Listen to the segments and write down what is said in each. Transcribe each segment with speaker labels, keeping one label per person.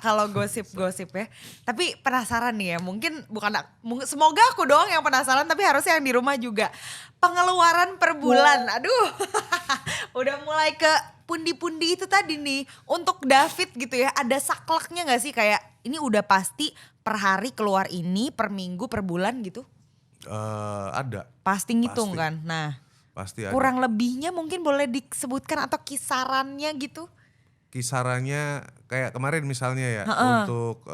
Speaker 1: kalau gosip-gosip ya. Tapi penasaran nih ya, mungkin semoga aku doang yang penasaran tapi harusnya yang di rumah juga. Pengeluaran per bulan, aduh udah mulai ke pundi-pundi itu tadi nih. Untuk David gitu ya, ada sakleknya gak sih kayak ini udah pasti per hari keluar ini, per minggu, per bulan gitu?
Speaker 2: Ada.
Speaker 1: Pasti ngitung kan, nah
Speaker 2: pasti ada.
Speaker 1: Kurang lebihnya mungkin boleh disebutkan atau kisarannya gitu?
Speaker 2: Kisarannya kayak kemarin misalnya ya untuk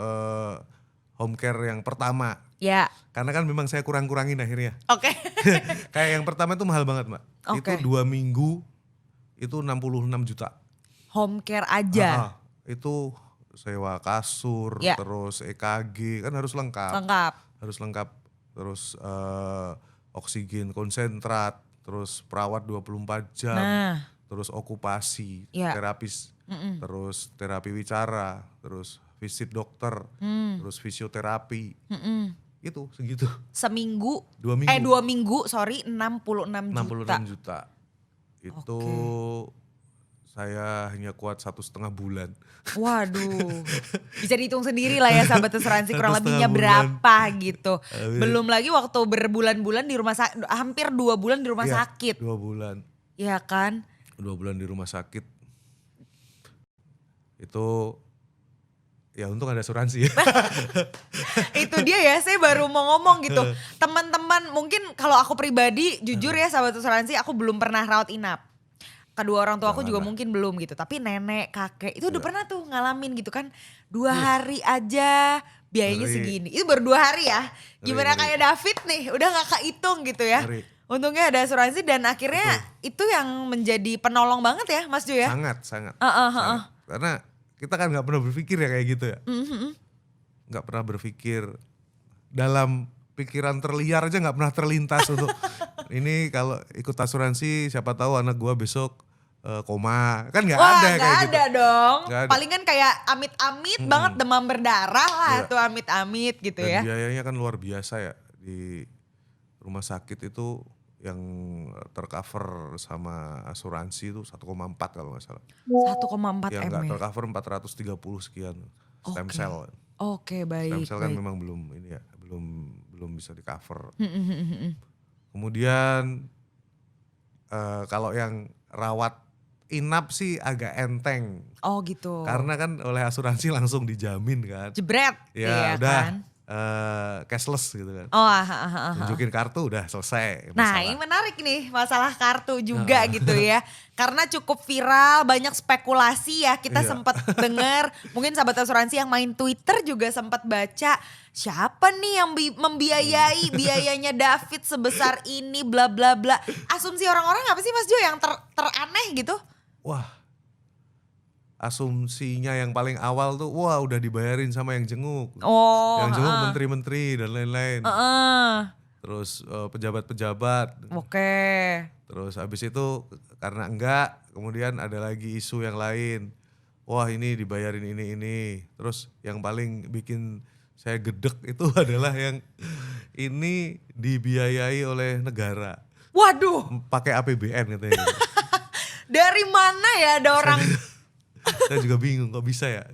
Speaker 2: home care yang pertama.
Speaker 1: Ya.
Speaker 2: Karena kan memang saya kurang-kurangin akhirnya.
Speaker 1: Oke.
Speaker 2: Kayak yang pertama itu mahal banget Mbak.
Speaker 1: Oke.
Speaker 2: Itu 2 minggu itu 66 juta.
Speaker 1: Home care aja?
Speaker 2: Itu sewa kasur, terus EKG kan harus lengkap. Harus lengkap, terus oksigen konsentrat, terus perawat 24 jam, terus okupasi, terapis, terus terapi wicara, terus visit dokter, terus fisioterapi. Itu segitu.
Speaker 1: Seminggu?
Speaker 2: 2 minggu.
Speaker 1: 2 minggu, sorry, 66
Speaker 2: juta. Itu saya hanya kuat 1,5 bulan.
Speaker 1: Waduh, bisa dihitung sendiri lah ya sahabat asuransi kurang lebihnya berapa gitu. Belum lagi waktu berbulan-bulan di rumah sakit, hampir 2 bulan di rumah sakit.
Speaker 2: 2 bulan.
Speaker 1: Iya kan?
Speaker 2: 2 bulan di rumah sakit. Itu ya untung ada asuransi.
Speaker 1: Itu dia ya, saya baru mau ngomong gitu. Teman-teman mungkin kalau aku pribadi jujur ya sahabat asuransi, aku belum pernah rawat inap. Kedua orang tua aku juga mungkin belum gitu. Tapi nenek, kakek itu udah pernah tuh ngalamin gitu kan. 2 hari aja biayanya segini. Itu baru 2 hari ya. Gimana kayak David nih udah gak kehitung gitu ya. Untungnya ada asuransi dan akhirnya itu yang menjadi penolong banget ya Mas Jo ya.
Speaker 2: Sangat. Karena kita kan gak pernah berpikir ya kayak gitu ya. Gak pernah berpikir dalam pikiran terliar aja gak pernah terlintas untuk ini kalau ikut asuransi siapa tahu anak gua besok koma. Kan gak ada kayak gitu.
Speaker 1: Wah gak ada dong. Palingan kayak amit-amit banget demam berdarah lah tuh amit-amit gitu ya.
Speaker 2: Dan biayanya kan luar biasa ya di rumah sakit itu yang tercover sama asuransi itu 1,4 kalau gak salah.
Speaker 1: 1,4
Speaker 2: yang
Speaker 1: M
Speaker 2: gak
Speaker 1: ya?
Speaker 2: tercover 430 sekian stem cell.
Speaker 1: Oke baik.
Speaker 2: Stem cell kan memang belum ini ya, belum bisa di cover. Kemudian kalau yang rawat inap sih agak enteng.
Speaker 1: Oh gitu.
Speaker 2: Karena kan oleh asuransi langsung dijamin kan.
Speaker 1: Jebret.
Speaker 2: Ya
Speaker 1: iya
Speaker 2: udah
Speaker 1: kan?
Speaker 2: cashless gitu kan. Tunjukin kartu udah selesai.
Speaker 1: Nah ini menarik nih masalah kartu juga gitu ya. Karena cukup viral, banyak spekulasi ya. Kita sempat dengar, mungkin sahabat asuransi yang main Twitter juga sempat baca. Siapa nih yang membiayai biayanya David sebesar ini bla bla bla. Asumsi orang-orang apa sih Mas Jo yang teraneh gitu?
Speaker 2: Wah, asumsinya yang paling awal tuh wah udah dibayarin sama yang jenguk. Yang jenguk menteri-menteri dan lain-lain. Terus pejabat-pejabat. Terus habis itu karena enggak, kemudian ada lagi isu yang lain. Wah ini dibayarin ini. Terus yang paling bikin saya gedek itu adalah yang ini dibiayai oleh negara.
Speaker 1: Waduh.
Speaker 2: Pakai APBN katanya.
Speaker 1: Dari mana ya ada orang?
Speaker 2: Saya juga bingung kok bisa ya.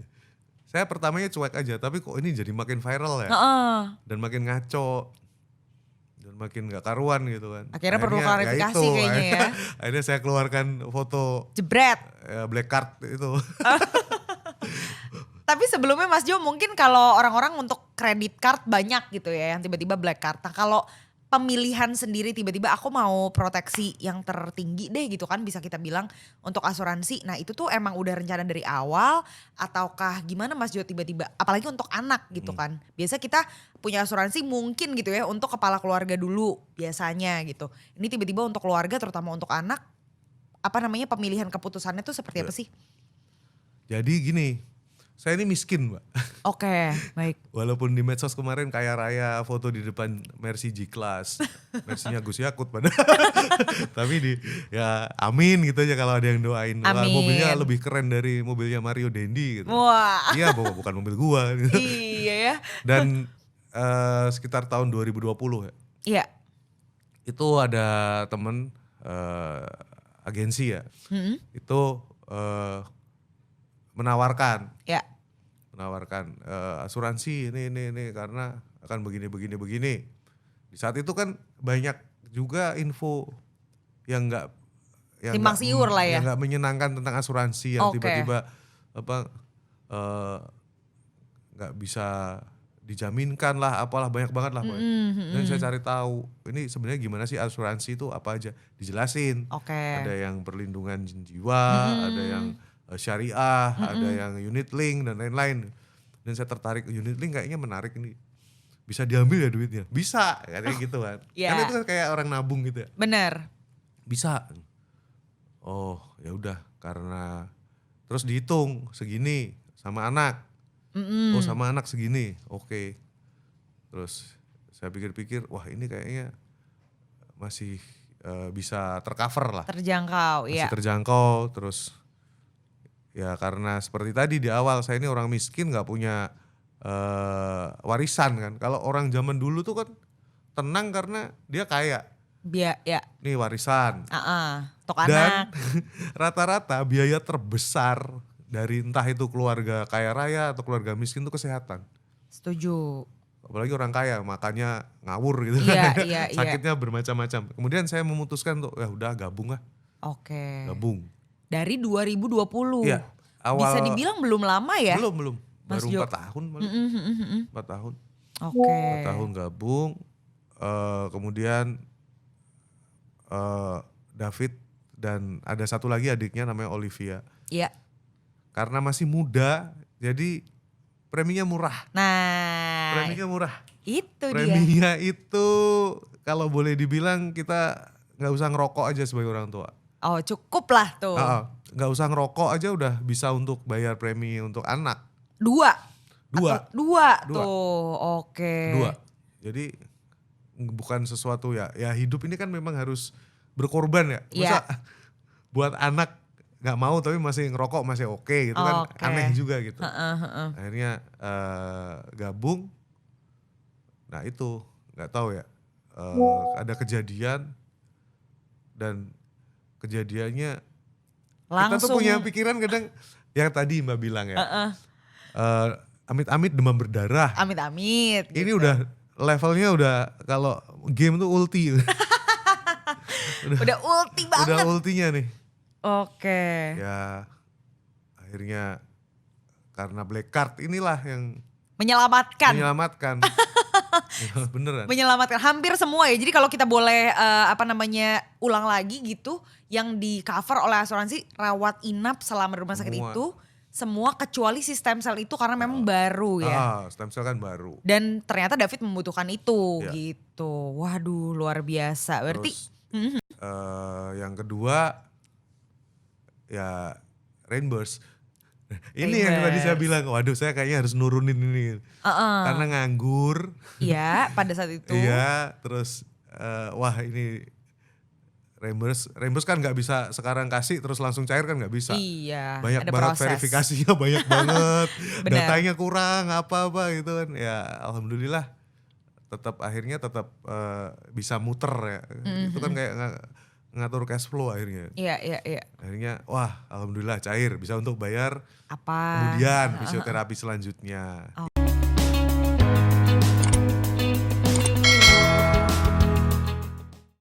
Speaker 2: Saya pertamanya cuek aja, tapi kok ini jadi makin viral ya. Dan makin ngaco. Dan makin gak karuan gitu kan.
Speaker 1: Akhirnya perlu klarifikasi kayaknya ya.
Speaker 2: Akhirnya saya keluarkan foto.
Speaker 1: Jebret.
Speaker 2: Black card itu.
Speaker 1: Tapi sebelumnya Mas Jo mungkin kalau orang-orang untuk kredit card banyak gitu ya yang tiba-tiba black card. Nah kalau pemilihan sendiri tiba-tiba aku mau proteksi yang tertinggi deh gitu kan bisa kita bilang untuk asuransi. Nah itu tuh emang udah rencana dari awal ataukah gimana Mas Jo tiba-tiba apalagi untuk anak gitu kan. Biasa kita punya asuransi mungkin gitu ya untuk kepala keluarga dulu biasanya gitu. Ini tiba-tiba untuk keluarga terutama untuk anak apa namanya pemilihan keputusannya tuh seperti apa sih?
Speaker 2: Jadi gini. Saya ini miskin Mbak.
Speaker 1: Oke, baik.
Speaker 2: Walaupun di medsos kemarin kaya raya foto di depan Mercy G-Class. Mercy-nya Gus Yakut padahal. Tapi ya amin gitu aja kalau ada yang doain. Wah, mobilnya lebih keren dari mobilnya Mario Dendi gitu.
Speaker 1: Wah.
Speaker 2: Iya bukan mobil gua. Gitu.
Speaker 1: Iya ya.
Speaker 2: Dan sekitar tahun 2020 ya.
Speaker 1: Iya.
Speaker 2: Itu ada temen agensi ya. Itu menawarkan.
Speaker 1: Ya.
Speaker 2: menawarkan asuransi ini karena akan begini. Di saat itu kan banyak juga info yang
Speaker 1: Timbang siur lah ya.
Speaker 2: yang nggak menyenangkan tentang asuransi yang tiba-tiba nggak bisa dijaminkan lah, apalah banyak banget lah. Dan saya cari tahu ini sebenarnya gimana sih asuransi itu apa aja, dijelasin. Ada yang perlindungan jiwa, ada yang syariah, ada yang unit link dan lain-lain. Dan saya tertarik unit link, kayaknya menarik ini. Bisa diambil ya duitnya? Bisa, katanya gitu kan. Karena itu kan kayak orang nabung gitu ya.
Speaker 1: Bener.
Speaker 2: Bisa. Oh ya udah, karena terus dihitung segini sama anak. Oh sama anak segini, oke. Terus saya pikir-pikir, wah ini kayaknya masih bisa tercover lah.
Speaker 1: Terjangkau,
Speaker 2: masih terjangkau, terus ya karena seperti tadi di awal, saya ini orang miskin gak punya warisan kan. Kalau orang zaman dulu tuh kan tenang karena dia kaya. Nih warisan.
Speaker 1: Untuk
Speaker 2: dan
Speaker 1: anak.
Speaker 2: rata-rata biaya terbesar dari entah itu keluarga kaya raya atau keluarga miskin itu kesehatan.
Speaker 1: Setuju.
Speaker 2: Apalagi orang kaya makannya ngawur gitu kan. Sakitnya bermacam-macam. Kemudian saya memutuskan untuk ya udah gabung lah. Gabung.
Speaker 1: Dari 2020.
Speaker 2: Iya.
Speaker 1: Bisa dibilang belum lama ya?
Speaker 2: Belum. Baru 4 tahun malah. 4 tahun. 4 tahun gabung. Kemudian David dan ada satu lagi adiknya namanya Olivia.
Speaker 1: Iya.
Speaker 2: Karena masih muda, jadi preminya murah. Preminya murah.
Speaker 1: Itu
Speaker 2: Preminya itu kalau boleh dibilang kita gak usah ngerokok aja sebagai orang tua.
Speaker 1: Oh cukup lah tuh.
Speaker 2: Gak usah ngerokok aja udah bisa untuk bayar premi untuk anak.
Speaker 1: Dua tuh,
Speaker 2: oke. Jadi bukan sesuatu ya hidup ini kan memang harus berkorban ya. Masa buat anak gak mau tapi masih ngerokok masih oke gitu kan aneh juga gitu. Akhirnya gabung. Nah itu gak tahu ya ada kejadian dan kejadiannya
Speaker 1: langsung.
Speaker 2: Kita tuh punya pikiran kadang yang tadi Mbak bilang ya. Amit-amit demam berdarah.
Speaker 1: Amit-amit.
Speaker 2: Ini udah levelnya udah kalau game tuh ulti.
Speaker 1: udah ulti banget.
Speaker 2: Udah ultinya nih.
Speaker 1: Oke.
Speaker 2: Ya akhirnya karena black card inilah yang
Speaker 1: menyelamatkan.
Speaker 2: Ya, beneran.
Speaker 1: Menyelamatkan hampir semua ya. Jadi kalau kita boleh ulang lagi gitu, yang di cover oleh asuransi rawat inap selama di rumah sakit itu semua kecuali si stem cell itu karena memang baru ya.
Speaker 2: Stem cell kan baru.
Speaker 1: Dan ternyata David membutuhkan itu gitu. Waduh luar biasa. Berarti
Speaker 2: terus, yang kedua ya reimburse. Ini yang tadi saya bilang, waduh saya kayaknya harus nurunin ini. Karena nganggur.
Speaker 1: Iya pada saat itu.
Speaker 2: Iya terus wah ini reimburse kan gak bisa sekarang kasih terus langsung cair kan gak bisa.
Speaker 1: Iya.
Speaker 2: Banyak
Speaker 1: ada
Speaker 2: banget
Speaker 1: proses.
Speaker 2: verifikasinya banyak banget. Datanya kurang apa-apa gitu kan. Ya alhamdulillah akhirnya tetap bisa muter ya. Itu kan kayak ngatur cash flow akhirnya.
Speaker 1: Iya.
Speaker 2: Akhirnya wah alhamdulillah cair bisa untuk bayar
Speaker 1: apa
Speaker 2: kemudian fisioterapi selanjutnya.